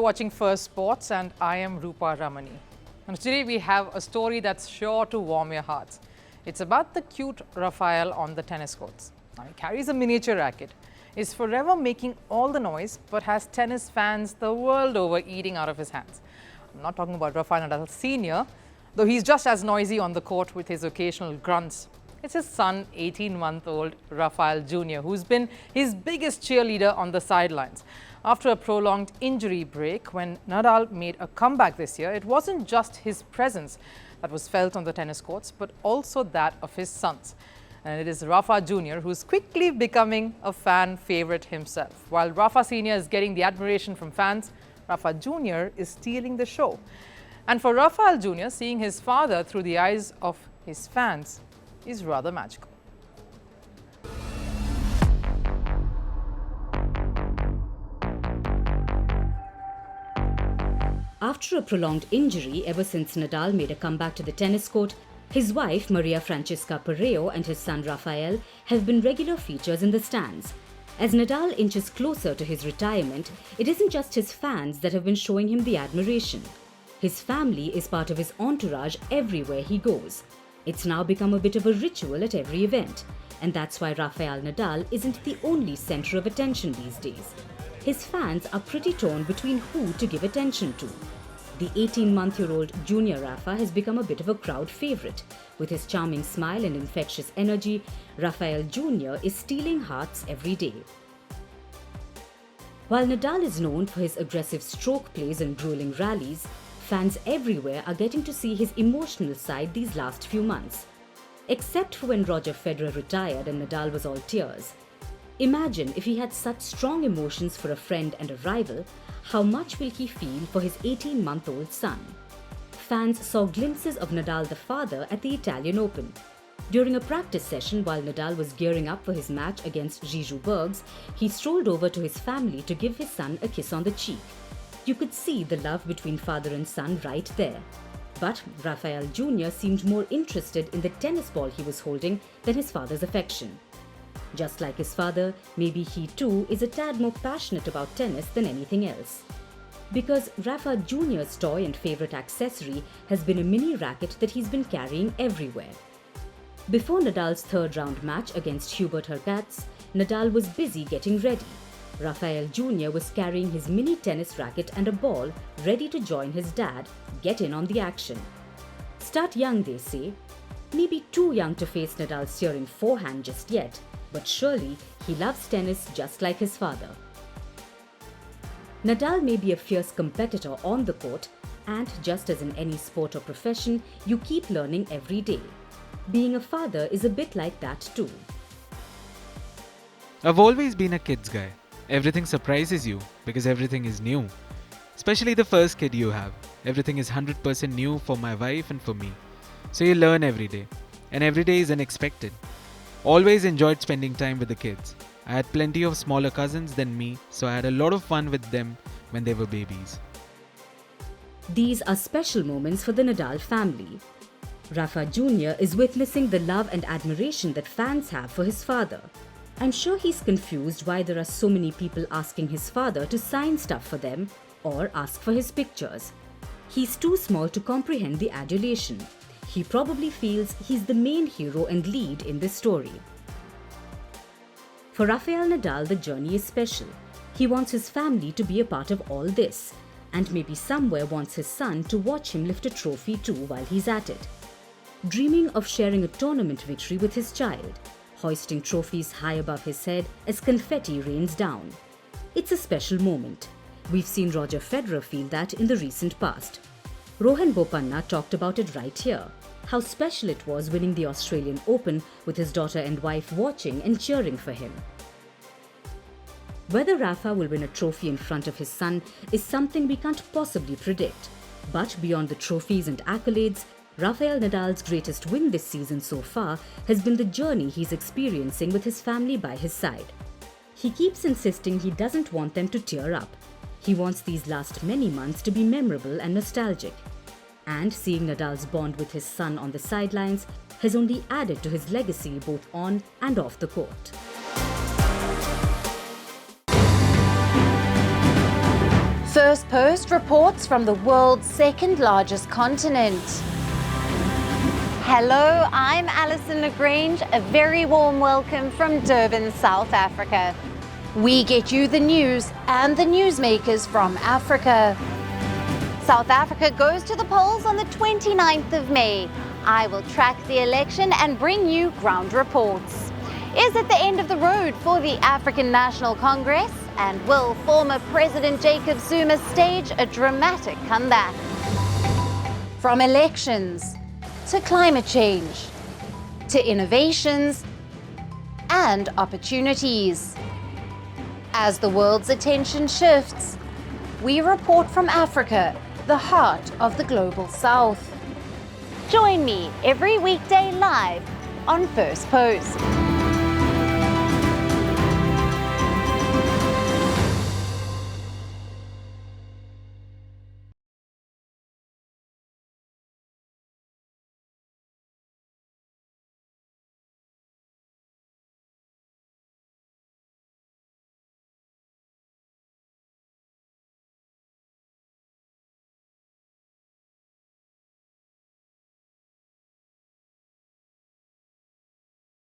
you're watching Firstpost and I am Rupha Ramani. And today we have a story that's sure to warm your hearts. It's about the cute Rafael on the tennis courts. Now, he carries a miniature racket, is forever making all the noise, but has tennis fans the world over eating out of his hands. I'm not talking about Rafael Nadal Senior, though he's just as noisy on the court with his occasional grunts. It's his son, 18-month-old Rafael Junior, who's been his biggest cheerleader on the sidelines. After a prolonged injury break, when Nadal made a comeback this year, it wasn't just his presence that was felt on the tennis courts, but also that of his sons. And it is Rafa Junior who's quickly becoming a fan favorite himself. While Rafa Senior is getting the admiration from fans, Rafa Junior is stealing the show. And for Rafael Junior, seeing his father through the eyes of his fans is rather magical. After a prolonged injury ever since Nadal made a comeback to the tennis court, his wife Maria Francesca Pareo and his son Rafael have been regular features in the stands. As Nadal inches closer to his retirement, it isn't just his fans that have been showing him the admiration. His family is part of his entourage everywhere he goes. It's now become a bit of a ritual at every event, and that's why Rafael Nadal isn't the only center of attention these days. His fans are pretty torn between who to give attention to. The 18-month-old junior Rafa has become a bit of a crowd favorite. With his charming smile and infectious energy, Rafael Junior is stealing hearts every day. While Nadal is known for his aggressive stroke plays and grueling rallies, fans everywhere are getting to see his emotional side these last few months. Except for when Roger Federer retired and Nadal was all tears. Imagine if he had such strong emotions for a friend and a rival, how much will he feel for his 18-month-old son? Fans saw glimpses of Nadal the father at the Italian Open. During a practice session while Nadal was gearing up for his match against Zizou Bergs, he strolled over to his family to give his son a kiss on the cheek. You could see the love between father and son right there. But Rafael Junior seemed more interested in the tennis ball he was holding than his father's affection. Just like his father, maybe he too is a tad more passionate about tennis than anything else. Because Rafa Junior's toy and favorite accessory has been a mini racket that he's been carrying everywhere. Before Nadal's third-round match against Hubert Hurkacz, Nadal was busy getting ready. Rafael Junior was carrying his mini tennis racket and a ball, ready to join his dad, get in on the action. Start young, they say. Maybe too young to face Nadal's searing forehand just yet, but surely he loves tennis just like his father. Nadal may be a fierce competitor on the court, and just as in any sport or profession, you keep learning every day. Being a father is a bit like that too. I've always been a kids guy. Everything surprises you because everything is new. Especially the first kid you have. Everything is 100% new for my wife and for me. So you learn every day. And every day is unexpected. Always enjoyed spending time with the kids. I had plenty of smaller cousins than me, so I had a lot of fun with them when they were babies. These are special moments for the Nadal family. Rafa Junior is witnessing the love and admiration that fans have for his father. I'm sure he's confused why there are so many people asking his father to sign stuff for them or ask for his pictures. He's too small to comprehend the adulation. He probably feels he's the main hero and lead in this story. For Rafael Nadal, the journey is special. He wants his family to be a part of all this, and maybe somewhere wants his son to watch him lift a trophy too while he's at it. Dreaming of sharing a tournament victory with his child, hoisting trophies high above his head as confetti rains down. It's a special moment. We've seen Roger Federer feel that in the recent past. Rohan Bopanna talked about it right here, how special it was winning the Australian Open with his daughter and wife watching and cheering for him. Whether Rafa will win a trophy in front of his son is something we can't possibly predict. But beyond the trophies and accolades, Rafael Nadal's greatest win this season so far has been the journey he's experiencing with his family by his side. He keeps insisting he doesn't want them to tear up. He wants these last many months to be memorable and nostalgic. And seeing Nadal's bond with his son on the sidelines has only added to his legacy both on and off the court. Firstpost reports from the world's second largest continent. Hello, I'm Alison Lagrange. A very warm welcome from Durban, South Africa. We get you the news and the newsmakers from Africa. South Africa goes to the polls on the 29th of May. I will track the election and bring you ground reports. Is it the end of the road for the African National Congress? And will former President Jacob Zuma stage a dramatic comeback? From elections to climate change to innovations and opportunities. As the world's attention shifts, we report from Africa, the heart of the global South. Join me every weekday live on Firstpost.